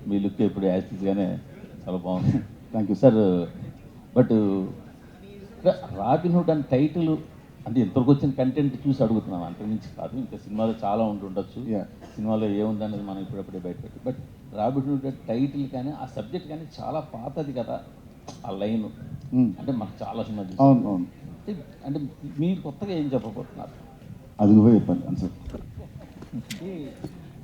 మీ look ఇప్పుడు యాక్టివ్గానే చాలా బాగుంది. Thank you sir. But Robin Hood అని టైటిల్ అంటే ఇంతవరకు వచ్చిన కంటెంట్ చూసి అడుగుతున్నాను, అంతకుమించి కాదు. ఇంకా సినిమాలో చాలా ఉంటుండొచ్చు, సినిమాలో ఏముంది అనేది మనం ఇప్పుడప్పుడే బయటపెట్టి. బట్ రాబిన్హుడ్ టైటిల్ కానీ ఆ సబ్జెక్ట్ కానీ చాలా పాతది కదా ఆ లైన్. అంటే మాకు చాలా సినిమా చూసి అవును. అంటే మీరు కొత్తగా ఏం చెప్పబోతున్నారు? అది నువ్వే చెప్పాలి ఆన్సర్.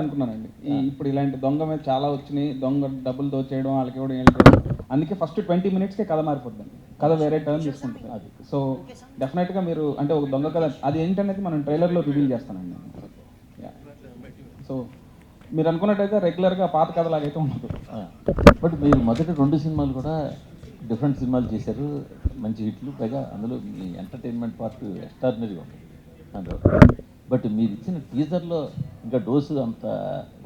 అనుకున్నానండి. ఇప్పుడు ఇలాంటి దొంగ మీద చాలా వచ్చినాయి, దొంగ డబ్బులు దోచేయడం, వాళ్ళకి ఇవ్వడం, వీళ్ళకి ఇవ్వడం. అందుకే ఫస్ట్ 20 minutesకే కథ మారిపోద్దండి, కథ వేరే టర్న్ తీసుకుంటుంది. అది సో డెఫినెట్గా మీరు అంటే ఒక దొంగ కథ అది ఏంటనేది మనం ట్రైలర్లో రివీల్ చేస్తానండి. సో మీరు అనుకున్నట్టయితే రెగ్యులర్గా పాత కథలాగైతే ఉండదు. బట్ మీరు మొదటి 2 సినిమాలు కూడా డిఫరెంట్ సినిమాలు చేశారు, మంచి హిట్లు. పైగా అందులో మీ ఎంటర్టైన్మెంట్ పార్ట్ ఎక్స్ట్రాడినరీగా ఉంటుంది అందులో. బట్ మీరు ఇచ్చిన టీజర్లో ఇంకా డోసు అంత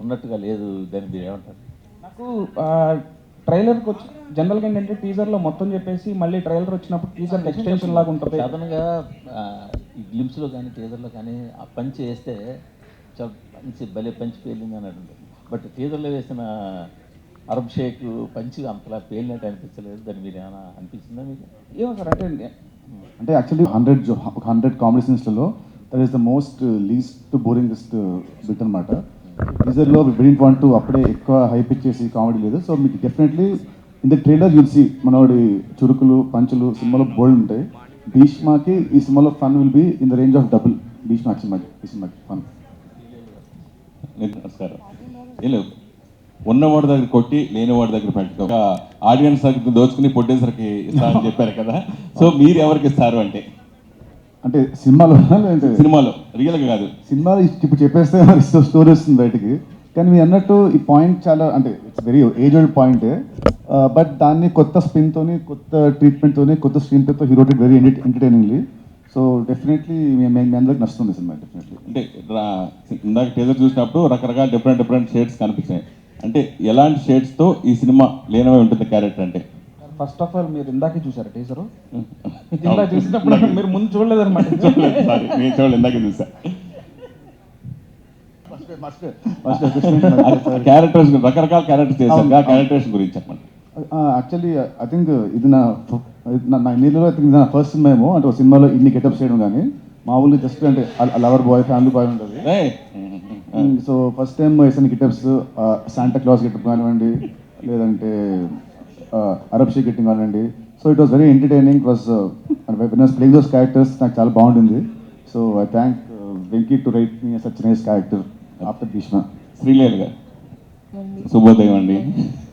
ఉన్నట్టుగా లేదు, దాన్ని మీరు ఏమంటారు? నాకు ట్రైలర్కి వచ్చి జనరల్గా ఏంటంటే టీజర్లో మొత్తం చెప్పేసి మళ్ళీ ట్రైలర్ వచ్చినప్పుడు టీజర్ ఎక్స్టెన్షన్ లాగా ఉంటుంది. సాధారణంగా ఈ గ్లిమ్స్లో కానీ టీజర్లో కానీ ఆ పంచి వేస్తే చాలా మంచి భలే పంచి పేలింది అని ఉంటుంది. బట్ టీజర్లో వేసిన అరబ్ షేక్ పంచి అంతలా పేలినట్టు అనిపించలేదు, దాన్ని మీరు ఏమైనా అనిపించిందా మీకు? ఏమో సార్ అంటే యాక్చువల్లీ 100 కామెడీ సీన్స్లలో that is the most least boringest bit అనమాట. టీజర్లో వెరీ వాంట్ టు అప్పుడే ఎక్కువ హైప్ ఇచ్చేసి కామెడీ లేదు. సో మీకు definitely in the trailer you'll see మనోడి చురుకులు పంచులు సినిమాలో బోల్డ్ ఉంటాయి. భీష్మాకి ఈ సినిమాలో fun will be in the range of double Bheeshma సినిమాకి ఈ సినిమాకి ఫన్. నమస్కారం. ఏం లేవు, ఉన్నవాడి దగ్గర కొట్టి లేనివాడి దగ్గర పెట్టుకో. ఒక ఆడియన్స్ దగ్గర దోచుకుని ప్రొడ్యూసర్కి ఇస్తారని చెప్పారు కదా, సో మీరు ఎవరికి ఇస్తారు అంటే సినిమాలో సినిమాలో రియల్గా కాదు, సినిమాలో ఇప్పుడు చెప్పేస్తే స్టోరీ వస్తుంది బయటికి. కానీ మీరు అన్నట్టు ఈ పాయింట్ చాలా అంటే it's very age old point. But దాన్ని కొత్త స్పిన్తోని, కొత్త ట్రీట్మెంట్తోని, కొత్త స్క్రీన్ ప్లేతో హీ రోట్ ఇట్ వెరీ ఎంటర్టైనింగ్లీ. సో డెఫినెట్లీ మీ అందరికి నచ్చుతుంది సినిమా డెఫినెట్లీ. అంటే ఇందాక టీజర్ చూసినప్పుడు రకరకాల డిఫరెంట్ షేడ్స్ కనిపించాయి. అంటే ఎలాంటి షేడ్స్తో ఈ సినిమా లీనమై ఉంటుంది క్యారెక్టర్ అంటే? ఫస్ట్ ఆఫ్ ఆల్ మీరు ఇందాకే చూసారు టీజరు, ఇందాక చూసినప్పుడు మీరు ముందు చూడలేదన్నమాట. సారీ, నేను చూడలేదు, ఇందాకే చూసా. క్యారెక్టర్స్ రకరకాల క్యారెక్టర్స్ చేశారు, ఆ క్యారెక్టర్స్ గురించి చెప్పండి. యాక్చువల్లీ ఐ థింక్ ఇది నా నీళ్ళలో ఐ థింక్ ఇది నా ఫస్ట్ సినిమా ఏమో. అంటే ఒక సినిమాలో ఇన్ని గెటప్స్ చేయడం కానీ మామూలుగా జస్ట్ అంటే లవర్ బాయ్, ఫ్యామిలీ బాయ్ ఉంటుంది. సో ఫస్ట్ టైం వేసిన గెటప్స్ శాంటా క్లాస్ గెటప్ కానివ్వండి, లేదంటే అరబ్ షేక్ గెట్టింగ్ కానివ్వండి. So it was very entertaining. Plus playing those characters నాకు చాలా బాగుంటుంది. So I thank Venky to write me such nice character after Bheeshma. Sreeleela గారు శుభోదయం అండి.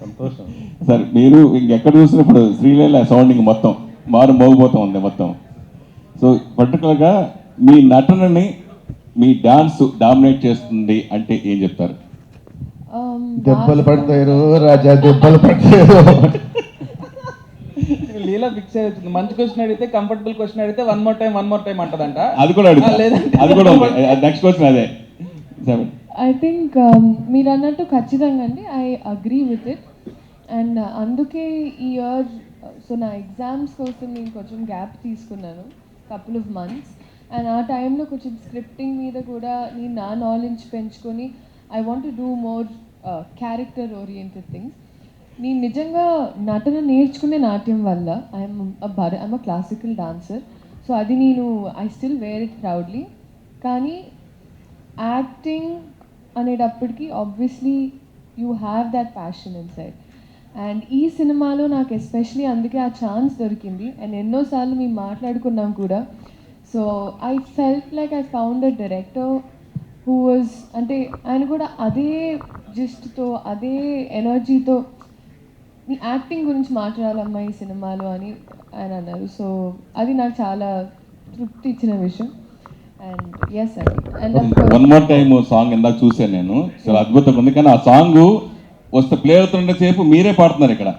సంతోషం సార్. మీరు ఇంకెక్కడ చూసినప్పుడు శ్రీలేల్ సౌండింగ్ మొత్తం మోగిపోతూ ఉంది మొత్తం. సో పర్టికులర్గా మీ నటనని, మీ డాన్స్ డామినేట్ చేస్తుంది అంటే ఏం చెప్తారు? దెబ్బలు పడతారు రాజా, దెబ్బలు పడతారు. లీలా ఫిక్స్ అవుతుంది. మంచి క్వశ్చన్ అడిగితే, కంఫర్టబుల్ క్వశ్చన్ అడిగితే వన్ మోర్ టైం అంటదంట. అది కూడా అది కూడా నెక్స్ట్ క్వశ్చన్ అదే. ఐ థింక్ మీరు అన్నట్టు ఖచ్చితంగా అండి, I agree with it. And అందుకే ఈ ఇయర్ సో నా ఎగ్జామ్స్ కోసం నేను కొంచెం గ్యాప్ తీసుకున్నాను, కపుల్ ఆఫ్ మంత్స్. అండ్ ఆ టైంలో కొంచెం స్క్రిప్టింగ్ మీద కూడా నేను నా నాలెడ్జ్ పెంచుకొని I want to do more character oriented things. నేను నిజంగా నటన నేర్చుకునే నాట్యం వల్ల I'm a classical dancer. So అది నేను I still wear it proudly. కానీ యాక్టింగ్ అనేటప్పటికీ obviously you have that passion inside. And ఈ సినిమాలో నాకు ఎస్పెషలీ అందుకే ఆ ఛాన్స్ దొరికింది. అండ్ ఎన్నోసార్లు మేము మాట్లాడుకున్నాం కూడా. So I felt like I found a director who was అంటే ఆయన కూడా అదే జిస్ట్తో, అదే ఎనర్జీతో నీ యాక్టింగ్ గురించి మాట్లాడాలమ్మా ఈ సినిమాలో అని ఆయన అన్నారు. సో అది నాకు చాలా తృప్తి ఇచ్చిన విషయం. అండ్ ఎస్ అండి. And one more time song ఇందాక చూసాను నేను, చాలా అద్భుతంగా ఉంది. కానీ ఆ సాంగ్ వస్తే ప్లే అవుతుండే సేపు మీరే పాడుతున్నారు ఇక్కడ,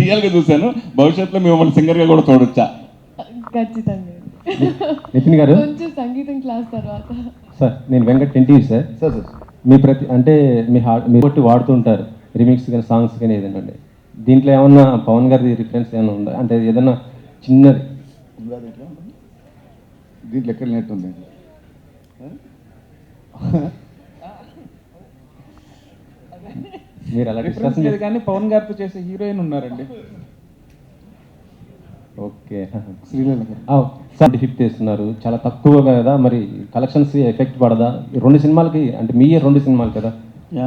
రియల్గా చూశాను. భవిష్యత్తులో మిమ్మల్ని సింగర్గా కూడా చూడొచ్చా? ఖచ్చితంగా. నితిన్ గారు, కొంచెం సంగీతం క్లాస్ తర్వాత. సార్ నేను వెంకట్ టెంటీ సార్. సార్ మీ అంటే మీ బట్టి వాడుతుంటారు రిమిక్స్ కానీ సాంగ్స్ కానీ ఏదైనా. దీంట్లో ఏమన్నా పవన్ గారి రిఫరెన్స్ ఏమైనా ఉందా? అంటే ఏదైనా చిన్నది దీంట్లో ఎక్కడ నేర్తుంది? మీరు అలా రిఫరెన్స్ డిస్కషన్ లేదు కానీ పవన్ గారితో చేసే హీరోయిన్ ఉన్నారండి. ఓకే శ్రీలీల గారు సార్ హిట్ చేస్తున్నారు చాలా తక్కువగా కదా, మరి కలెక్షన్స్ ఎఫెక్ట్ పడదా ఈ 2 సినిమాలకి? అంటే మీ 2 సినిమాలు కదా. యా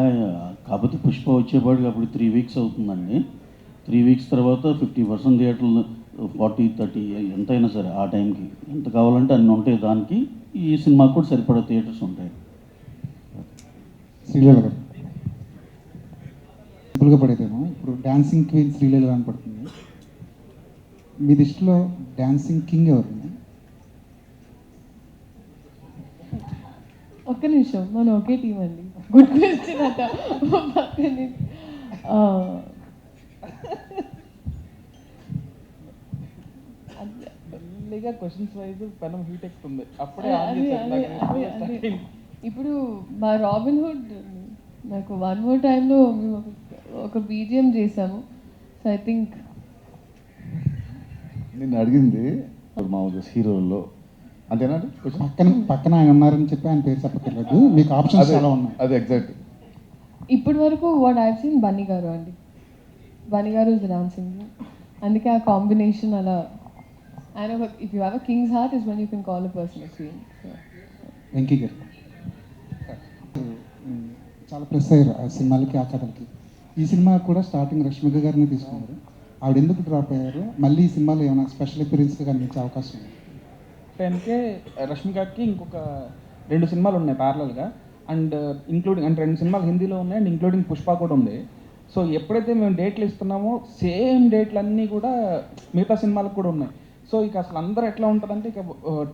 కాకపోతే పుష్ప వచ్చేపాటికి అప్పుడు 3 వీక్స్ అవుతుందండి. 3 వీక్స్ తర్వాత 50% థియేటర్లు 40-30 ఎంతైనా సరే ఆ టైంకి ఎంత కావాలంటే అన్ని ఉంటాయి. దానికి ఈ సినిమాకి కూడా సరిపడా థియేటర్స్ ఉంటాయి. శ్రీలీల గారు సింపుల్గా పడేదేమో ఇప్పుడు డాన్సింగ్ క్వీన్ శ్రీలీల అని పడుతుంది. మీ దృష్టిలో డాన్సింగ్ కింగ్ ఎవరు? ఒక్క నిమిషం, మనం ఒకే టీం అండి. గుడ్ క్వశ్చన్ అట. పక్కనే మెల్లిగా క్వశ్చన్స్ వైజ్ పెనం హీట్ ఎక్కుతుంది. అప్పుడే ఇప్పుడు మా రాబిన్ హుడ్ నాకు వన్ మోర్ టైంలో మేము ఒక బీజిఎం చేసాము. సో ఐ థింక్ నేను అడిగింది మామూలు హీరోల్లో అంతేనండి. పక్కన ఆయన ఉన్నారని చెప్పి ఆయన పేరు చెప్పక్కర్లేదు, మీకు ఆప్షన్స్ చాలా ఉన్నాయి. అది ఎగ్జాక్ట్. ఇప్పటి వరకు వాట్ ఐ సీన్ బన్నీ గారు అండి. బన్నీ గారు ఇస్ డాన్సింగ్, అందుకే ఆ కాంబినేషన్ అలా. ఆయన if you have a king's heart is when you can call a person a queen. Venky గారు చాలా ప్లస్ అయ్యారు ఆ సినిమాలకి, ఆ కథలకి. ఈ సినిమా కూడా స్టార్టింగ్ రష్మిక గారిని తీసుకున్నారు. ఆవిడ ఎందుకు డ్రాప్ అయ్యారు? మళ్ళీ ఈ సినిమాలో ఏమైనా స్పెషల్ అపియరెన్స్గా కనిపించే అవకాశం ఉంది? టైంకే రష్మికకి ఇంకొక 2 సినిమాలు ఉన్నాయి ప్యారలల్గా, అండ్ ఇంక్లూడింగ్ అంటే 2 సినిమాలు హిందీలో ఉన్నాయి అండ్ ఇంక్లూడింగ్ పుష్ప కూడా ఉంది. సో ఎప్పుడైతే మేము డేట్లు ఇస్తున్నామో సేమ్ డేట్లు అన్నీ కూడా మిగతా సినిమాలకు కూడా ఉన్నాయి. సో ఇక అసలు అందరూ ఎట్లా ఉంటుందంటే ఇక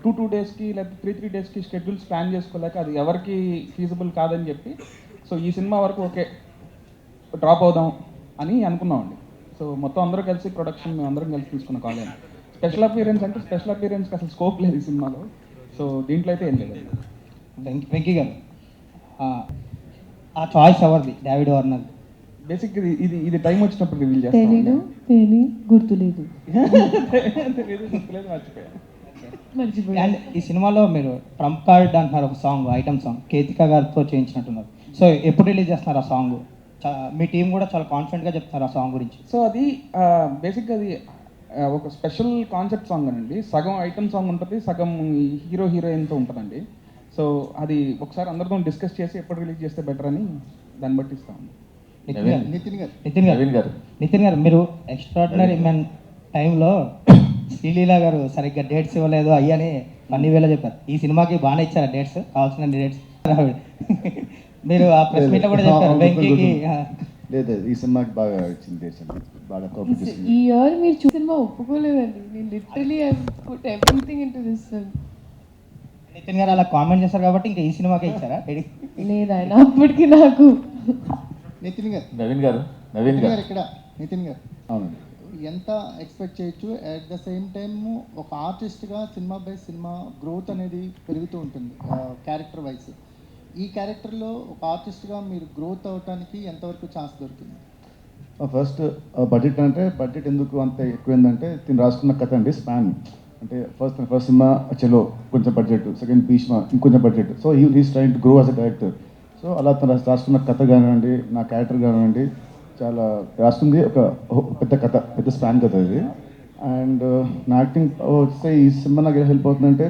2 డేస్కి లేదా 3 డేస్కి షెడ్యూల్స్ ప్లాన్ చేసుకోలేక అది ఎవరికి ఫీజిబుల్ కాదని చెప్పి సో ఈ సినిమా వరకు ఓకే డ్రాప్ అవుదాం అని అనుకున్నామండి. సో మొత్తం అందరూ కలిసి ప్రొడక్షన్ మేము అందరం కలిసి తీసుకున్న కాలేజ్. స్పెషల్ అపియరెన్స్ అంటే స్పెషల్ అపియరెన్స్కి అసలు స్కోప్ లేదు ఈ సినిమాలో. సో దీంట్లో అయితే ఏం లేదు. వెంకీ గారు ఆ చాయిస్ ఎవరిది? David Warner. బేసిక్ ఇది టైం వచ్చినప్పుడు రివీల్ తెలీదు, గుర్తులేదు, మర్చిపోయాను. అండ్ ఈ సినిమాలో మీరు ట్రంప్ కార్డ్ అంటున్నారు, ఒక సాంగ్ ఐటమ్ సాంగ్ కేతికా గారితో చేయించినట్టున్నారు. సో ఎప్పుడు రిలీజ్ చేస్తున్నారు ఆ సాంగ్? మీ టీం కూడా చాలా కాన్ఫిడెంట్గా చెప్తున్నారు ఆ సాంగ్ గురించి. సో అది బేసిక్గా అది ఒక స్పెషల్ కాన్సెప్ట్ సాంగ్ అనండి. సగం ఐటమ్ సాంగ్ ఉంటుంది, సగం హీరో హీరోయిన్తో ఉంటుందండి. సో అది ఒకసారి అందరితో డిస్కస్ చేసి ఎప్పుడు రిలీజ్ చేస్తే బెటర్ అని దాన్ని బట్టి ఇస్తాము. నితిన్ గారు మీరు ఎక్స్ట్రాడినరీ మెన్ టైంలో శ్రీలీల గారు సరిగ్గా డేట్స్ ఇవ్వలేదు అయ్యని అన్ని వేళ చెప్పారు. ఈ సినిమాకి బాగానే ఇచ్చారా డేట్స్? కావాల్సిన డేట్స్ మీరు ఆ ప్రెస్ మీట్లో కూడా చెప్పారు వెంకీకి. లేదు, ఈ సినిమాకి బాగా ఇచ్చింది డేట్స్ అండి, బాగా కోఆపరేట్ చేసింది. ఈ ఇయర్ మీరు సినిమా ఒప్పుకోలేదండి. నేను literally I put everything into this film. Nithin garu అలా కామెంట్ చేశారు కాబట్టి ఇంకా ఈ సినిమాకే ఇచ్చారా? లేదు ఆయన అప్పటికి నాకు నవీన్ గారు ఇక్కడ నితిన్ గారు అవునండి. ఎంత ఎక్స్పెక్ట్ చేయొచ్చు? అట్ ద సేమ్ టైమ్ ఒక ఆర్టిస్ట్గా సినిమా బై సినిమా గ్రోత్ అనేది పెరుగుతూ ఉంటుంది క్యారెక్టర్ వైజ్. ఈ క్యారెక్టర్లో ఒక ఆర్టిస్ట్గా మీరు గ్రోత్ అవడానికి ఎంతవరకు ఛాన్స్ దొరికింది? ఫస్ట్ బడ్జెట్ అంటే బడ్జెట్ ఎందుకు అంత ఎక్కువైందంటే తిని రాసుకున్న కథ అండి. స్పాన్ అంటే ఫస్ట్ సినిమా చలో కొంచెం బడ్జెట్, సెకండ్ భీష్మ ఇంకొంచెం budget. So he's trying to grow as a director. So అలా తను రాసుకున్న కథ కానివ్వండి, నా క్యారెక్టర్ కానివ్వండి, చాలా రాసుకుంది ఒక పెద్ద కథ, పెద్ద స్పాన్ కథ ఇది. అండ్ నా యాక్టింగ్ వస్తే ఈ సినిమా నాకు ఎలా హెల్ప్ అవుతుందంటే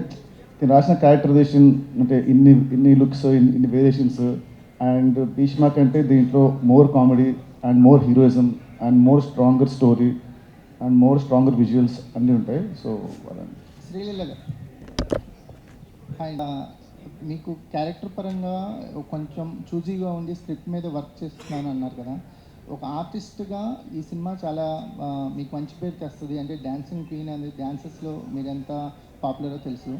నేను రాసిన క్యారెక్టరైజేషన్ అంటే ఇన్ని లుక్స్, ఇన్ని వేరియేషన్స్. అండ్ భీష్మ కంటే దీంట్లో more comedy and more heroism and more stronger story and more stronger visuals అన్నీ ఉంటాయి. సో శ్రీలీల గారు మీకు క్యారెక్టర్ పరంగా కొంచెం చూజీగా ఉండి స్క్రిప్ట్ మీద వర్క్ చేస్తున్నాను అన్నారు కదా. ఒక ఆర్టిస్ట్గా ఈ సినిమా చాలా మీకు మంచి పేరు తెస్తుంది. అంటే డ్యాన్సింగ్ క్వీన్ అనేది డ్యాన్సెస్లో మీరు ఎంత పాపులరో తెలుసు.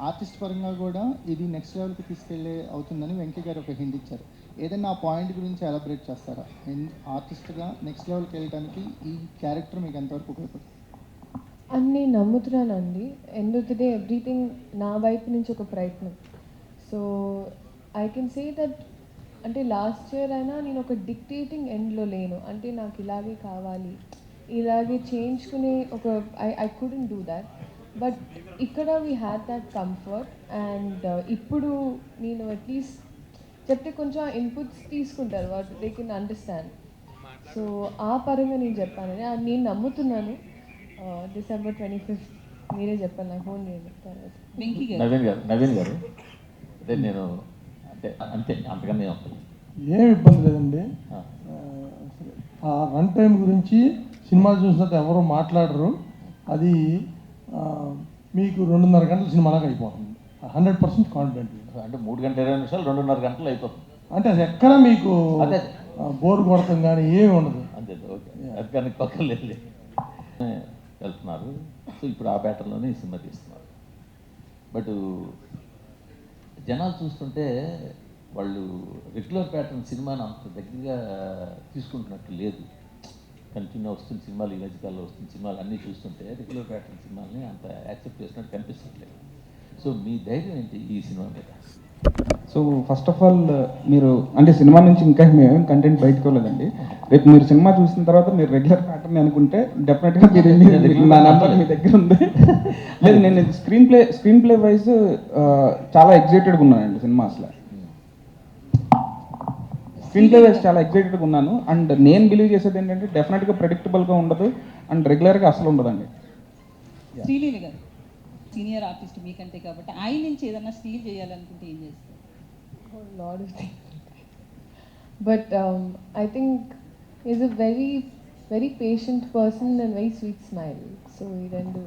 ఆర్టిస్ట్ పరంగా కూడా ఇది నెక్స్ట్ లెవెల్కి తీసుకెళ్ళే అవుతుందని వెంకయ్య గారు ఒక హింట్ ఇచ్చారు. ఏదైనా ఆ పాయింట్ గురించి ఎలాబరేట్ చేస్తారా? ఆర్టిస్ట్గా నెక్స్ట్ లెవెల్కి వెళ్ళడానికి ఈ క్యారెక్టర్ మీకు ఎంతవరకు ఉపయోగపడుతుంది అని నేను నమ్ముతున్నానండి. End of the day everything నా వైపు నుంచి ఒక ప్రయత్నం. So I can say that అంటే లాస్ట్ ఇయర్ అయినా నేను ఒక డిక్టేటింగ్ ఎండ్లో లేను. అంటే నాకు ఇలాగే కావాలి, ఇలాగే చేయించుకునే ఒక I couldn't do that. But ఇక్కడ we had that comfort. And ఇప్పుడు నేను అట్లీస్ట్ చెప్తే కొంచెం ఇన్పుట్స్ తీసుకుంటారు, what they can understand. So ఆ పరంగా నేను చెప్పానని నేను నమ్ముతున్నాను. December 25th మీరే చెప్పాను, నాకు ఫోన్ చేయండి తర్వాత. నవీన్ గారు అదే నేను అంటే అంతే, అంతకన్నా ఉంటుంది. ఏం ఇబ్బంది లేదండి. ఆ రన్ టైం గురించి సినిమా చూసినట్టు ఎవరు మాట్లాడరు. అది మీకు 2.5 గంటల సినిమాలాగా అయిపోతుంది. 100% కాన్ఫిడెంట్. అంటే 3 గంటల 20 నిమిషాలు 2.5 గంటలు అయిపోతుంది. అంటే అది ఎక్కడ మీకు అదే బోర్ కొడతాం కానీ ఏమి ఉండదు. అంతే, ఓకే. అది కానీ కొక్కలేదు వెళ్తున్నారు. సో ఇప్పుడు ఆ ప్యాటర్న్లోనే ఈ సినిమా తీస్తున్నారు. బట్ జనాలు చూస్తుంటే వాళ్ళు రెగ్యులర్ ప్యాటర్న్ సినిమాని అంత దగ్గరగా తీసుకుంటున్నట్టు లేదు. కంటిన్యూ వస్తున్న సినిమాలు, ఈ మధ్యకాలంలో వస్తున్న సినిమాలు అన్నీ చూస్తుంటే రెగ్యులర్ ప్యాటర్న్ సినిమాలని అంత యాక్సెప్ట్ చేసినట్టు కనిపిస్తట్లేదు. సో మీ ధైర్యం ఏంటి ఈ సినిమా మీద? సో ఫస్ట్ ఆఫ్ ఆల్ మీరు అంటే సినిమా నుంచి ఇంకా మేమేం కంటెంట్ బయటకు వెళ్ళలేదండి. రేపు మీరు సినిమా చూసిన తర్వాత మీరు రెగ్యులర్ ప్యాటర్న్ అనుకుంటే డెఫినెట్గా మీరు నా నెంబర్ మీ దగ్గర ఉంది. లేదు, నేను స్క్రీన్ ప్లే వైజ్ చాలా ఎగ్జైటెడ్గా ఉన్నానండి సినిమా. అసలు స్క్రీన్ ప్లే వైజ్ చాలా ఎగ్జైటెడ్గా ఉన్నాను. అండ్ నేను బిలీవ్ చేసేది ఏంటంటే డెఫినెట్గా ప్రెడిక్టబుల్గా ఉండదు అండ్ రెగ్యులర్గా అసలు ఉండదండి. శ్రీలీల గారు సీనియర్ ఆర్టిస్ట్ మీకంటే కాబట్టి ఆయన నుంచి ఏదన్నా స్టీల్ చేయాలనుకుంటే ఏం చేస్తారు? Lot of things. But I think he's a very, very patient person and very sweet smile. So he then do.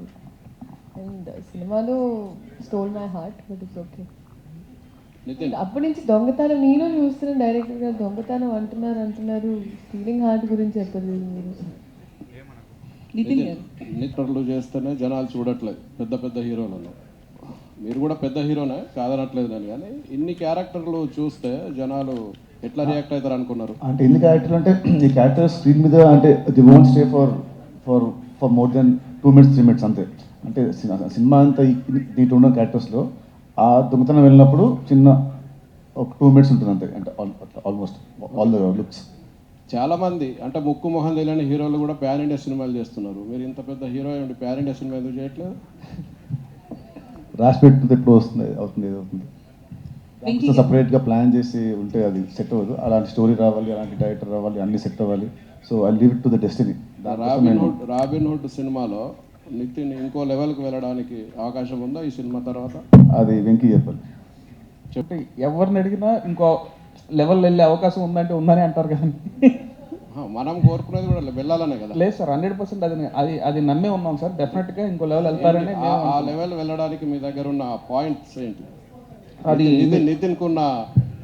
And సినిమాలో stole my heart, but it's okay. అప్పటి నుంచి దొంగతనం నేను చూస్తున్న డైరెక్టర్ గారు దొంగతనం అంటున్నారు, స్టీలింగ్ హార్ట్ గురించి చెప్పలేదు మీరు. నిత్రులు చేస్తేనే జనాలు చూడట్లేదు పెద్ద పెద్ద హీరోలను. మీరు కూడా పెద్ద హీరోనే కాదనట్లేదు నేను, కానీ ఇన్ని క్యారెక్టర్లు చూస్తే జనాలు ఎట్లా రియాక్ట్ అవుతారు అనుకున్నారు? అంటే ఇన్ని క్యారెక్టర్లు అంటే ఈ క్యారెక్టర్ స్క్రీన్ మీద అంటే the won't stay for more than 2 minutes 3 minutes అంతే. అంటే సినిమా అంతా దీంట్లో ఉన్న క్యారెక్టర్స్లో ఆ దొంగతనం వెళ్ళినప్పుడు చిన్న ఒక 2 minutes ఉంటుంది అంతే. అంటే ఆల్మోస్ట్ ఆల్ ద లుక్స్. చాలామంది అంటే ముక్కు మొహం తెలియని హీరోలు కూడా ప్యాన్ ఇండియా సినిమాలు చేస్తున్నారు. మీరు ఇంత పెద్ద హీరో ఏమిటి ప్యాన్ ఇండియా సినిమా ఎందుకు చేయట్లేదు? రాసి పెట్టుకుంటే ఎప్పుడు అవుతుంది. సపరేట్గా ప్లాన్ చేసి ఉంటే అది సెట్ అవ్వదు. అలాంటి స్టోరీ రావాలి, అలాంటి డైరెక్టర్ రావాలి, అన్ని సెట్ అవ్వాలి. So I leave it to the destiny. Robin hood సినిమాలో నితిన్ ఇంకో లెవెల్కి వెళ్ళడానికి అవకాశం ఉందా ఈ సినిమా తర్వాత? అది వెంకీ చెప్పాలి. చెప్పి ఎవరిని అడిగినా ఇంకో లెవెల్ వెళ్ళే అవకాశం ఉందంటే ఉందని అంటారు కదండి. మనం కోరుకునేది కూడా వెళ్ళాలనే కదా. లేదు సార్, 100% అది నమ్మే ఉన్నాం సార్. డెఫినెట్గా ఇంకో లెవెల్ వెళ్తారని. ఆ లెవెల్ వెళ్ళడానికి మీ దగ్గర ఉన్న పాయింట్స్ ఏంటి? అది నితిన్కు ఉన్న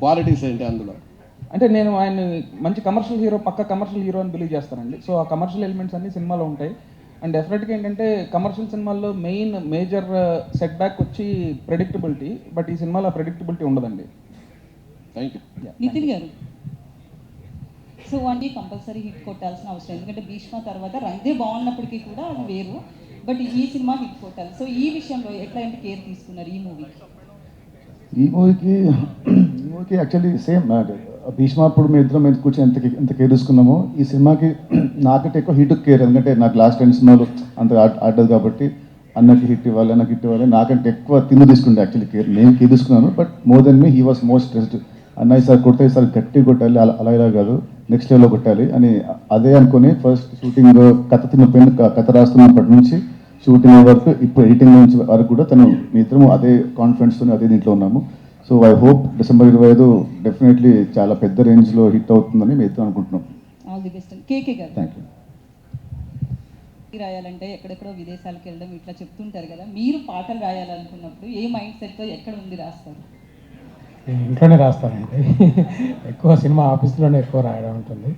క్వాలిటీస్ ఏంటి అందులో? అంటే నేను ఆయన మంచి కమర్షియల్ హీరో, పక్క కమర్షియల్ హీరో అని బిలీవ్ చేస్తానండి. సో ఆ కమర్షియల్ ఎలిమెంట్స్ అన్ని సినిమాలో ఉంటాయి. అండ్ డెఫినెట్గా ఏంటంటే కమర్షియల్ సినిమాల్లో మేజర్ సెట్ బ్యాక్ వచ్చి ప్రెడిక్టబిలిటీ. బట్ ఈ సినిమాలో ప్రెడిక్టబిలిటీ ఉండదండి. Thank you. నితిన్ గారు, సో అంటే కంపల్సరీ హిట్ కొట్టాల్సిన అవసరం, ఎందుకంటే భీష్మ తర్వాత రంగే బాగున్నప్పటికీ కూడా అది వేరు. బట్ ఈ సినిమా హిట్ కొట్టాలి. సో ఈ విషయంలో ఎట్లాంటి కేర్ తీసుకున్నారు ఈ మూవీకి? ఈ మూవీకి యాక్చువల్లీ సేమ్ భీష్మ అప్పుడు మేము ఇద్దరం మీద కూర్చొని ఎంత కేర్ తీసుకున్నామో ఈ సినిమాకి నాకంటే ఎక్కువ హిట్ కేర్. ఎందుకంటే నాకు లాస్ట్ 10 సినిమాలు అంత ఆడదు కాబట్టి అన్నకి హిట్ ఇవ్వాలి, నాకంటే ఎక్కువ తీసుకుంటే యాక్చువల్లీ కేర్ నేను కేర్ తీసుకున్నాను. But more than me he was most stressed. అన్నయ్య సార్ కొడితే సార్ గట్టి కొట్టాలి, అలా ఇలా కాదు నెక్స్ట్ లెవెల్లో కొట్టాలి అని అదే అనుకుని ఫస్ట్ షూటింగ్ కథ రాస్తున్నప్పటి నుంచి షూటింగ్ వరకు ఇప్పుడు ఎడిటింగ్ నుంచి వరకు కూడా మీ ఇద్దరం అదే కాన్ఫిడెన్స్తో అదే దీంట్లో ఉన్నాము. So I hope December 25 definitely చాలా పెద్ద రేంజ్లో హిట్ అవుతుందని మేము ఇద్దరం అనుకుంటున్నాం. All the best. కేకే గారు, థ్యాంక్ యూ. రాయాలంటే ఎక్కడెక్కడో విదేశాలకు వెళ్ళడం ఇట్లా చెప్తుంటారు కదా, మీరు పాటలు రాయాలనుకున్నప్పుడు ఏ మైండ్ సెట్తో ఎక్కడ ఉంది రాస్తారు? ఇంట్లోనే రాస్తానండి. ఎక్కువ సినిమా ఆఫీస్లోనే ఎక్కువ రాయడం ఉంటుంది.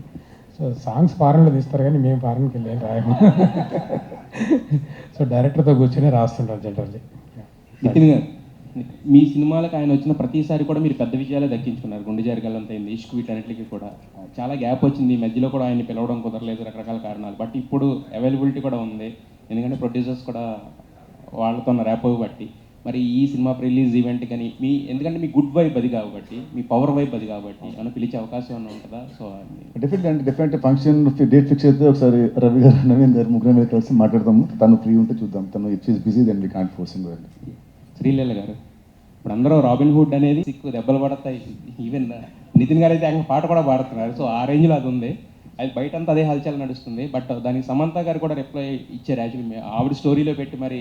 సో సాంగ్స్ ఫారెన్లో తీస్తారు కానీ మేము ఫారెన్కి వెళ్ళి ఏం రాయము. సో డైరెక్టర్తో కూర్చొని రాస్తుంటాం జనరల్లీ. నితిన్ గారు, మీ సినిమాలకు ఆయన వచ్చిన ప్రతిసారి కూడా మీరు పెద్ద విజయాలే దక్కించుకున్నారు. గుండె జారిగల్లంత అయింది, ఇష్క్, వీటన్నిటికీ కూడా చాలా గ్యాప్ వచ్చింది. మధ్యలో కూడా ఆయన్ని పిలవడం కుదరలేదు, రకరకాల కారణాలు. బట్ ఇప్పుడు అవైలబిలిటీ కూడా ఉంది, ఎందుకంటే ప్రొడ్యూసర్స్ కూడా వాళ్ళతో ఉన్న ర్యాప్ బట్టి. మరి ఈ సినిమా రిలీజ్ ఈవెంట్ కానీ ఎందుకంటే మీ గుడ్ వైబ్ అది కాబట్టి, మీ పవర్ వైబ్ అది కాబట్టి ఏమైనా పిలిచే అవకాశం ఏమైనా ఉంటుందా? So definitely function date fix అయితే ఒకసారి రవి గారు, నవీన్ గారు ముగ్గురు మీద కలిసి మాట్లాడదాము. తను ఫ్రీ ఉంటే చూద్దాం. తను if is busy then we can't force him. Sreeleela garu, ఇప్పుడు అందరూ రాబిన్ హుడ్ అనేది సిక్కు దెబ్బలు పడతాయి. ఈవెన్ నితిన్ గారు అయితే ఆయన పాట కూడా పాడుతున్నారు. సో ఆ రేంజ్లో అది ఉంది. అది బయట అంతా అదే హల్చల్ నడుస్తుంది. బట్ దానికి సమంత గారు కూడా రిప్లై ఇచ్చారు యాక్చువల్లీ, ఆవిడ స్టోరీలో పెట్టి మరి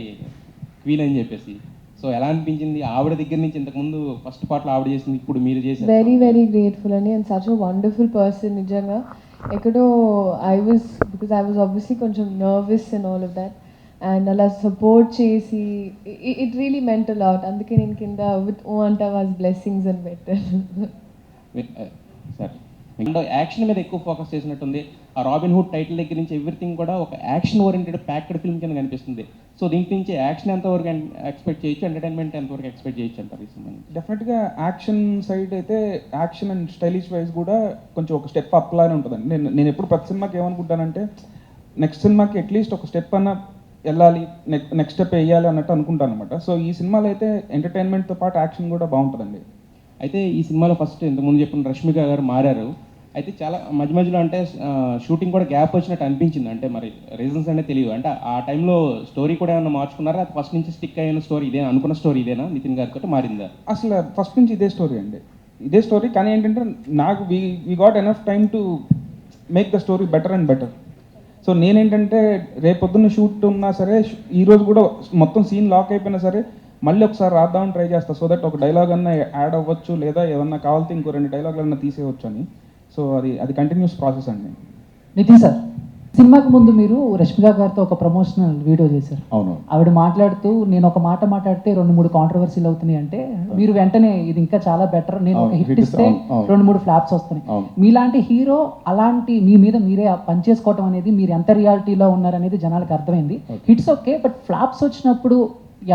క్వీన్ అని చెప్పేసి. సో ఎలా అనిపించింది ఆవిడ దగ్గర నుంచి? ఇంతకుముందు ఫస్ట్ పార్ట్లో ఆవిడ చేసింది, ఇప్పుడు మీరు చేశారు. వెరీ వెరీ గ్రేట్ఫుల్ అని, and such a wonderful person. నిజంగా ఎక్కడో బికాజ్ ఐ వాజ్ ఆబ్వియస్లీ కొంచెం nervous and all of that, and అలా సపోర్ట్ చేసి it really meant a lot. అందుకే నేను కింద విత్ ఓ అంటా వాజ్ బ్లెస్సింగ్స్ అని పెట్టాను. సార్ యాక్షన్ మీద ఎక్కువ ఫోకస్ చేసినట్టుంది. ఆ రాబిన్ హుడ్ టైటిల్ దగ్గర నుంచి ఎవ్రీథింగ్ కూడా ఒక యాక్షన్ ఓరియంటెడ్ ప్యాక్డ్ ఫిల్మ్ కింద కనిపిస్తుంది. సో దీంట్ నుంచి యాక్షన్ ఎంతవరకు ఎక్స్పెక్ట్ చేయొచ్చు, ఎంటర్టైన్మెంట్ ఎంతవరకు ఎక్స్పెక్ట్ చేయొచ్చు అంటారు ఈ సినిమా? డెఫినెట్గా యాక్షన్ సైడ్ అయితే యాక్షన్ అండ్ స్టైలిష్ వైజ్ కూడా కొంచెం ఒక స్టెప్ అప్ లానే ఉంటుందండి. నేను ఎప్పుడు ప్రతి సినిమాకి ఏమనుకుంటానంటే నెక్స్ట్ సినిమాకి అట్లీస్ట్ ఒక స్టెప్ అన్న వెళ్ళాలి, నెక్స్ట్ స్టెప్ వేయాలి అన్నట్టు అనుకుంటాను అనమాట. సో ఈ సినిమాలో అయితే ఎంటర్టైన్మెంట్తో పాటు యాక్షన్ కూడా బాగుంటుందండి. అయితే ఈ సినిమాలో ఫస్ట్ ఇంతకుముందు చెప్పిన రష్మిక గారు మారారు. అయితే చాలా మధ్య మధ్యలో అంటే షూటింగ్ కూడా గ్యాప్ వచ్చినట్టు అనిపించింది. అంటే మరి రీజన్స్ అంటే తెలియదు. అంటే ఆ టైంలో స్టోరీ కూడా ఏమైనా మార్చుకున్నారా? అది ఫస్ట్ నుంచి స్టిక్ అయిన స్టోరీ ఇదేనా, అనుకున్న స్టోరీ ఇదేనా నితిన్ గారికి మారిందా? అసలు ఫస్ట్ నుంచి ఇదే స్టోరీ అండి, ఇదే స్టోరీ. కానీ ఏంటంటే నాకు we got enough time to make the story better and better. So నేనేంటంటే రేపొద్దున్న షూట్ ఉన్నా సరే, ఈరోజు కూడా మొత్తం సీన్ లాక్ అయిపోయినా సరే మళ్ళీ ఒకసారి రాద్దామని ట్రై చేస్తా. సో దట్ ఒక డైలాగ్ అన్నా యాడ్ అవ్వచ్చు, లేదా ఏమన్నా కావాలితే ఇంకో 2 డైలాగులు అన్నా తీసేయవచ్చు అని. సో అది కంటిన్యూస్ ప్రాసెస్ అండి. నితిన్ సార్, సినిమాకి ముందు మీరు రష్మిక గారితో ఒక ప్రమోషనల్ వీడియో చేశారు. అవును. ఆవిడ మాట్లాడుతూ నేను ఒక మాట మాట్లాడితే 2-3 కాంట్రవర్సీలు అవుతున్నాయి అంటే మీరు వెంటనే ఇది ఇంకా చాలా బెటర్, నేను ఒక హిట్ ఇస్తే 2-3 ఫ్లాప్స్ వస్తున్నాయి. మీలాంటి హీరో అలాంటి మీ మీద మీరే పనిచేసుకోవటం అనేది మీరు ఎంత రియాలిటీలో ఉన్నారనేది జనాలకు అర్థమైంది. హిట్స్ ఓకే, బట్ ఫ్లాప్స్ వచ్చినప్పుడు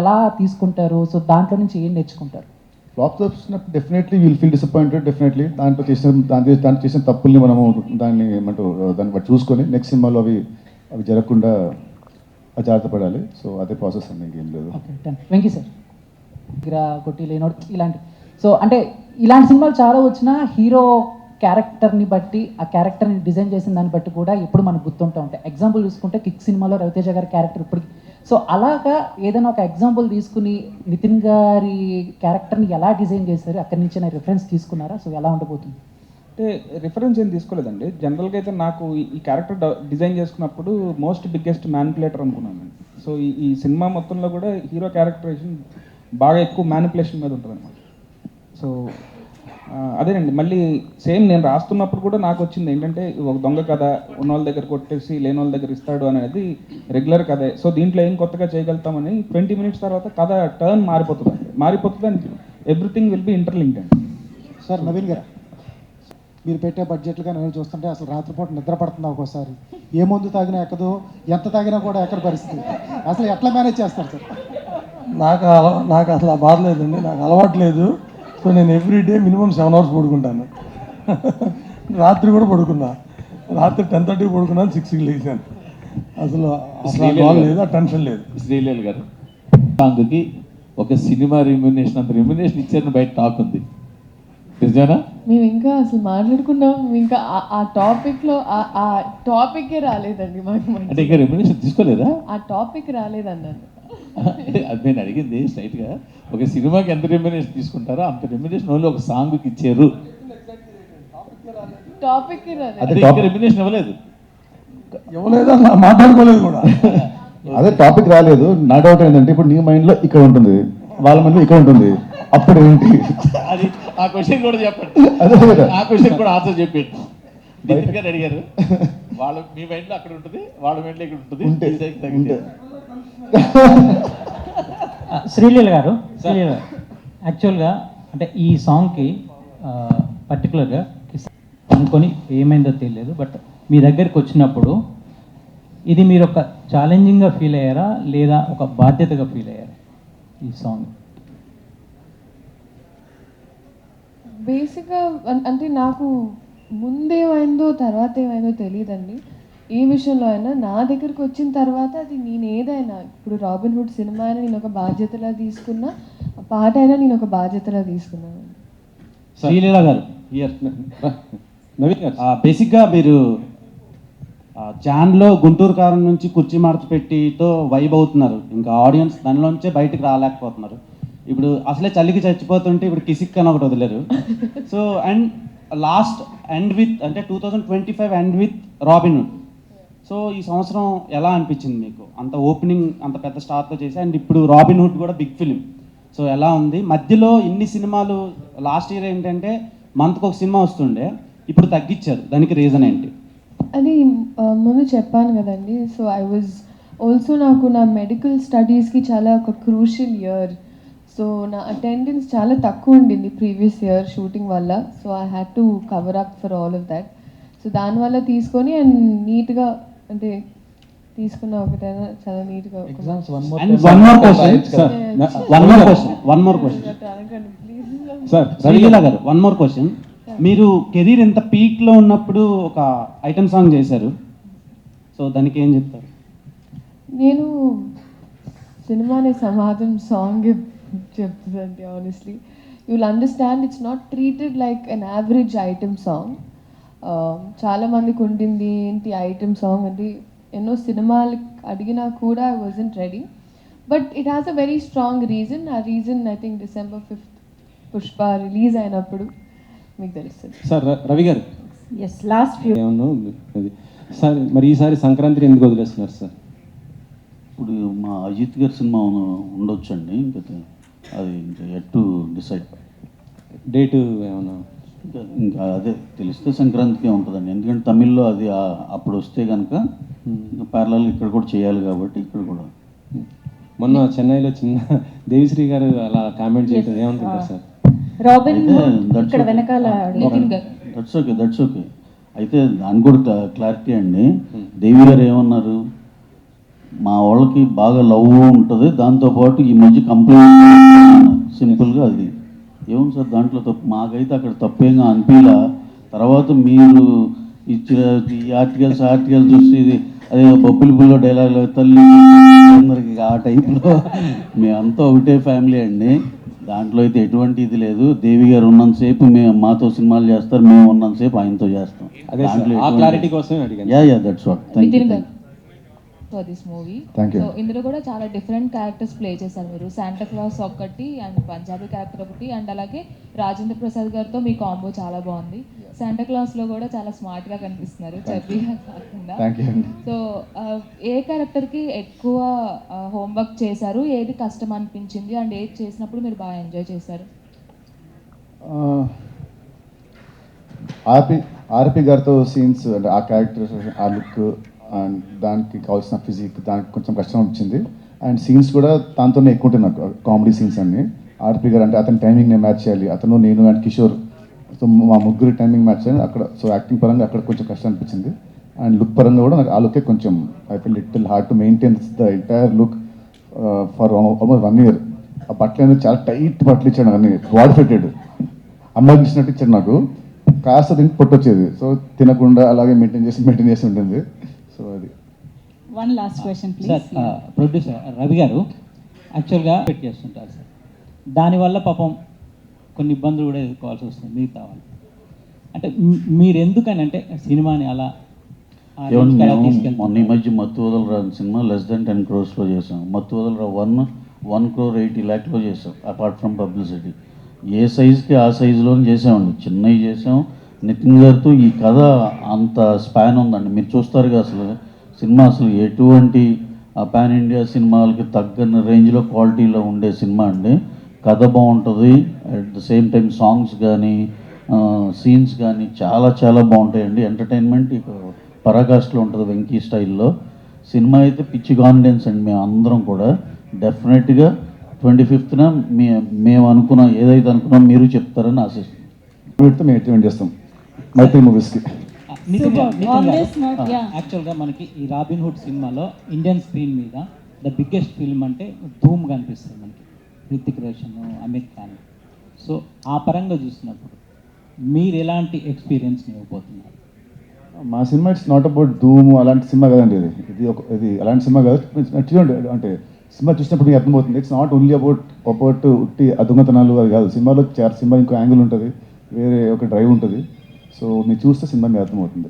ఎలా తీసుకుంటారు? సో దాంట్లో నుంచి ఏం నేర్చుకుంటారు? ఫ్లాప్స్ వచ్చినప్పుడు definitely will feel disappointed. Definitely దాంట్లో చేసిన తప్పుల్ని మనము దాన్ని బట్టి చూసుకొని నెక్స్ట్ సినిమాలో అవి జరగకుండా జాగ్రత్త పడాలి. సో అదే ప్రాసెస్ అండి, ఇంకేం లేదు. వెంకీ సార్, దగ్గర కొట్టి లేనోడు ఇలాంటి, సో అంటే ఇలాంటి సినిమాలు చాలా వచ్చినా హీరో క్యారెక్టర్ని బట్టి, ఆ క్యారెక్టర్ని డిజైన్ చేసిన దాన్ని బట్టి కూడా ఎప్పుడు మనకు గుర్తుంటూ ఉంటాయి. ఎగ్జాంపుల్ చూసుకుంటే కిక్ సినిమాలో రవితేజ గారి క్యారెక్టర్ ఇప్పటికి. సో అలాగా ఏదైనా ఒక ఎగ్జాంపుల్ తీసుకుని నితిన్ గారి క్యారెక్టర్ని ఎలా డిజైన్ చేశారు, అక్కడి నుంచి రిఫరెన్స్ తీసుకున్నారా? సో ఎలా ఉండబోతుంది? అంటే రిఫరెన్స్ ఏం తీసుకోలేదండి. జనరల్గా అయితే నాకు ఈ క్యారెక్టర్ డిజైన్ చేసుకున్నప్పుడు మోస్ట్ బిగ్గెస్ట్ మ్యానిపులేటర్ అనుకున్నాను. సో ఈ సినిమా మొత్తంలో కూడా హీరో క్యారెక్టరైజేషన్ బాగా ఎక్కువ మ్యానిపులేషన్ మీద ఉంటుంది అనమాట. సో అదేనండి, మళ్ళీ సేమ్ నేను రాస్తున్నప్పుడు కూడా నాకు వచ్చింది ఏంటంటే ఒక దొంగ కథ, ఉన్న వాళ్ళ దగ్గర కొట్టేసి లేని వాళ్ళ దగ్గర ఇస్తాడు అనేది రెగ్యులర్ కథే. సో దీంట్లో ఏం కొత్తగా చేయగలుగుతామని 20 మినిట్స్ తర్వాత కథ టర్న్ మారిపోతుంది and everything will be interlinked అండి. సార్ నవీన్ గారు, మీరు పెట్టే బడ్జెట్లుగా నేను చూస్తుంటే అసలు రాత్రిపూట నిద్ర పడుతుంది ఒక్కోసారి. ఏ మందు తాగినా ఎక్కదు, ఎంత తాగినా కూడా ఎక్కడ పరిస్థితి, అసలు ఎట్లా మేనేజ్ చేస్తారు సార్? నాకు అసలు ఆ బాధ లేదండి, నాకు అలవాటు లేదు. సో నేను ఎవ్రీడే మినిమం 7 hours పడుకుంటాను. రాత్రి కూడా పడుకున్నా, రాత్రి 10:30 పడుకున్నాను, 6కి లేచాను. అసలు బాధ లేదు, ఆ టెన్షన్ లేదు. శ్రీలీల గారు సాంగ్కి ఒక సినిమా రెమ్యునేషన్ అంత రెమ్యునేషన్ ఇచ్చారని బయట టాక్ ఉంది, నిజమేనా? మేము ఇంకా అసలు మాట్లాడుకున్నాం, ఇంకా ఆ టాపిక్లో ఆ టాపిక్కే రాలేదండి మాకు. అంటే ఇంకా రెమ్యునేషన్ తీసుకోలేదా? ఆ టాపిక్ రాలేదన్నాను. అది నేను అడిగింది స్ట్రైట్గా, ఒక సినిమాకి ఎంత రెమ్యునేషన్ తీసుకుంటారో అంత రెమ్యునేషన్ ఓన్లీ ఒక సాంగ్కి ఇచ్చారు. టాపిక్ రెమ్యునేషన్ ఇవ్వలేదు అలా మాట్లాడుకోలేదు కూడా. అదే టాపిక్ రాలేదు. నా డౌట్ ఏంటంటే ఇప్పుడు నీ మైండ్లో ఇక్కడ ఉంటుంది, వాళ్ళ మైండ్లో ఇక్కడ ఉంటుంది, అప్పుడు ఏంటి? అది ఆ క్వశ్చన్ కూడా చెప్పండి, అదే కదా, ఆ క్వశ్చన్ కూడా ఆన్సర్ చెప్పండి. నితిన్ గారు అడిగారు, వాళ్ళ మీ మైండ్లో అక్కడ ఉంటుంది, వాళ్ళ మైండ్లో ఇక్కడ ఉంటుంది. శ్రీలీల గారు, యాక్చువల్గా అంటే ఈ సాంగ్కి పర్టికులర్గా అనుకొని ఏమైందో తెలియదు, బట్ మీ దగ్గరికి వచ్చినప్పుడు ఇది మీరు ఒక ఛాలెంజింగ్గా ఫీల్ అయ్యారా లేదా ఒక బాధ్యతగా ఫీల్ అయ్యారా ఈ సాంగ్? బేసిక్గా అంటే నాకు ముందేమైందో తర్వాత ఏమైందో తెలియదండి. ఏ విషయంలో అయినా నా దగ్గరికి వచ్చిన తర్వాత అది నేను ఏదైనా, ఇప్పుడు రాబిన్ హుడ్ సినిమా అయినా నేను ఒక బాధ్యతలా తీసుకున్నా, పాట అయినా నేను ఒక బాధ్యతలా తీసుకున్నాను. శ్రీలీల గారు, బేసిక్గా మీరు జాన్లో గుంటూరు కారం నుంచి కుర్చీ మార్చి పెట్టితో వైబ్ అవుతున్నారు, ఇంకా ఆడియన్స్ దానిలోంచే బయటకు రాలేకపోతున్నారు. ఇప్పుడు అసలే చలికి చచ్చిపోతుంటే ఇప్పుడు కిసిక్ అని ఒకటి వదిలేరు. So and last end with అంటే 2025 ఎండ్ విత్ రాబిన్హుడ్. సో ఈ సంవత్సరం ఎలా అనిపించింది మీకు? అంత ఓపెనింగ్ అంత పెద్ద స్టార్తో చేసి అండ్ ఇప్పుడు రాబిన్హుడ్ కూడా బిగ్ ఫిలిం. సో ఎలా ఉంది? మధ్యలో ఇన్ని సినిమాలు లాస్ట్ ఇయర్ ఏంటంటే మంత్కి ఒక సినిమా వస్తుండే, ఇప్పుడు తగ్గించారు, దానికి రీజన్ ఏంటి? అది ముందు చెప్పాను కదండి. సో ఐ వాజ్ ఆల్సో నాకు నా మెడికల్ స్టడీస్కి చాలా ఒక క్రూషియల్ ఇయర్. సో నా అటెండెన్స్ చాలా తక్కువ ఉండింది ప్రీవియస్ ఇయర్ షూటింగ్ వల్ల. So I had to cover up for all of that. So దానివల్ల తీసుకొని అండ్ నీట్గా అంటే తీసుకున్న ఒకటైనా చాలా నీట్గా శ్రీలీల గారు వన్ మోర్ క్వశ్చన్. మీరు కెరీర్ ఎంత పీక్లో ఉన్నప్పుడు ఒక ఐటమ్ సాంగ్ చేశారు, సో దానికి ఏం చెప్తారు? నేను సినిమానే సమాజం సాంగ్ చెప్తుందండి. Honestly you will understand it's not treated like an average item song. చాలామందికి ఉండింది ఏంటి ఐటమ్ సాంగ్ అంటే ఎన్నో సినిమాలు అడిగినా కూడా I wasn't ready. But it has a very strong reason. ఆ reason I think December 5th Pushpa release అయినప్పుడు మీకు తెలుస్తుంది. సార్ రవి గారు, ఎస్ లాస్ట్ ఫ్యూ ఏమన్నా అది సార్ మరి ఈసారి సంక్రాంతిని ఎందుకు వదిలేస్తున్నారు సార్? ఇప్పుడు మా అజిత్ గారి సినిమా ఉండొచ్చండి, ఇంకా అది ఇంకా ఎట్ టు డిసైడ్ డేటు ఏమన్నా? ఇంకా అదే తెలిస్తే సంక్రాంతికే ఉంటుందండి, ఎందుకంటే తమిళ్లో అది అప్పుడు వస్తే కనుక ఇంకా ప్యారలల్ ఇక్కడ కూడా చేయాలి కాబట్టి ఇక్కడ కూడా. మొన్న చెన్నైలో చిన్న దేవిశ్రీ గారు అలా కామెంట్ చేయడం ఏమనుకుంటారు సార్? రాబిన్ ఇక్కడ వెనకాల దట్స్ ఓకే. అయితే దాని కూడా క్లారిటీ అండి. దేవి గారు ఏమన్నారు, మా వాళ్ళకి బాగా లవ్ ఉంటుంది, దాంతోపాటు ఈ మధ్య కంప్లైంట్ సింపుల్గా అది ఏముంది సార్ దాంట్లో తప్పు? మాకైతే అక్కడ తప్పేగా అనిపించలా. తర్వాత మీరు ఇచ్చిన ఈ ఆర్టికల్స్ చూసి ఇది అదే బొబ్బిలి బుల్లో డైలాగ్ తల్లి అందరికి ఆ టైప్లో మేమంతా ఒకటే ఫ్యామిలీ అండి. దాంట్లో అయితే ఎటువంటి ఇది లేదు. దేవి గారు ఉన్నంతసేపు మేము మాతో సినిమాలు చేస్తారు, మేము ఉన్నంతసేపు ఆయనతో చేస్తాం. That's what. Thank you for this movie. Thank you. So ఇందులో కూడా చాలా డిఫరెంట్ క్యారెక్టర్స్ ప్లే చేశారు మీరు. శాంటా క్లాస్ ఒకటి అండ్ పంజాబీ క్యారెక్టర్ ఒకటి అండ్ అలాగే రాజేంద్ర ప్రసాద్ గారితో మీ కాంబో చాలా బాగుంది. శాంటా క్లాస్లో కూడా చాలా స్మార్ట్గా కనిపిస్తున్నారు, చబ్బీగా కాకుండా. సో ఏ క్యారెక్టర్కి ఎక్కువ హోంవర్క్ చేశారు, ఏది కష్టం అనిపించింది అండ్ ఏది చేసినప్పుడు మీరు బాగా ఎంజాయ్ చేశారు? ఆర్పి గారితో సీన్స్ అంటే ఆ క్యారెక్టర్ ఆ లుక్ అండ్ దానికి కావాల్సిన ఫిజిక్ దానికి కొంచెం కష్టం వచ్చింది. అండ్ సీన్స్ కూడా దాంతోనే ఎక్కువ ఉంటాయి నాకు, కామెడీ సీన్స్ అన్ని. ఆర్పి గారు అంటే అతని టైమింగ్ నేను మ్యాచ్ చేయాలి, అతను నేను అండ్ కిషోర్, సో మా ముగ్గురు టైమింగ్ మ్యాచ్ చేయాలి అక్కడ. సో యాక్టింగ్ పరంగా అక్కడ కొంచెం కష్టం అనిపించింది. అండ్ లుక్ పరంగా కూడా నాకు ఆ లుకే కొంచెం I feel little hard to maintain the entire look for almost 1 year. ఆ బట్టలు అనేది చాలా టైట్ బట్టలు ఇచ్చాడు, అన్ని బాడీ ఫిట్టెడ్ అమ్మాయికి ఇచ్చినట్టు ఇచ్చాడు నాకు. కాస్త దీనికి పొట్టొచ్చేది, సో తినకుండా అలాగే మెయింటైన్ చేసి ఉంటుంది. సో అది one last question please. Sir producer Ravi గారు యాక్చువల్గా పెట్టి చేస్తుంటారు సార్, దానివల్ల పాపం కొన్ని ఇబ్బందులు కూడా ఎదుర్కోవాల్సి వస్తుంది మిగతా వాళ్ళు. అంటే మీరు ఎందుకని అంటే సినిమాని అలా మొన్న ఈ మధ్య మత్తు వదలరా సినిమా లెస్ దెన్ 10 crores చేసాం. మత్తు వదలరా 1,80,00,000 చేసాం అపార్ట్ ఫ్రమ్ పబ్లిసిటీ. ఏ సైజుకి ఆ సైజులోనే చేసామండి, చిన్నవి చేసాం. నితిన్ గారితో ఈ కథ అంత స్పాన్ ఉందండి, మీరు చూస్తారుగా అసలు సినిమా అసలు ఎటువంటి పాన్ ఇండియా సినిమాలకి తగ్గని రేంజ్లో క్వాలిటీలో ఉండే సినిమా అండి. కథ బాగుంటుంది, at the same time songs కానీ సీన్స్ కానీ చాలా చాలా బాగుంటాయండి. ఎంటర్టైన్మెంట్ ఇక పరాకాష్లో ఉంటుంది వెంకీ స్టైల్లో. సినిమా అయితే పిచ్చి కాన్ఫిడెన్స్ అండి. మేము అందరం కూడా డెఫినెట్గా 25th మేము అనుకున్నాం, ఏదైతే అనుకున్నాం మీరు చెప్తారని ఆశిస్తున్నాం. మేము ఎట్లా చేస్తాం మైత్రి మూవీస్కి. యాక్చువల్గా మనకి ఈ రాబిన్హుడ్ సినిమాలో ఇండియన్ స్క్రీన్ మీద ద బిగ్గెస్ట్ ఫిల్మ్ అంటే ధూమ్ కనిపిస్తుంది మనకి, హృతిక్ రోషన్, అమిర్ ఖాన్. సో ఆ పరంగా చూసినప్పుడు మీరు ఎలాంటి ఎక్స్పీరియన్స్ ఇవ్వబోతున్నారు? మా సినిమా ఇట్స్ నాట్ అబౌట్ ధూమ్ అలాంటి సినిమా కదండి, ఇది అలాంటి సినిమా కాదు. అంటే సినిమా చూసినప్పుడు మీకు అర్థమవుతుంది, ఇట్స్ నాట్ ఓన్లీ అబౌట్ ఉట్టి దొంగతనాలు అది కాదు. సినిమాలో సినిమా ఇంకో యాంగిల్ ఉంటుంది, వేరే ఒక డ్రైవ్ ఉంటుంది. సో మీరు చూస్తే సినిమా మీకు అర్థమవుతుంది.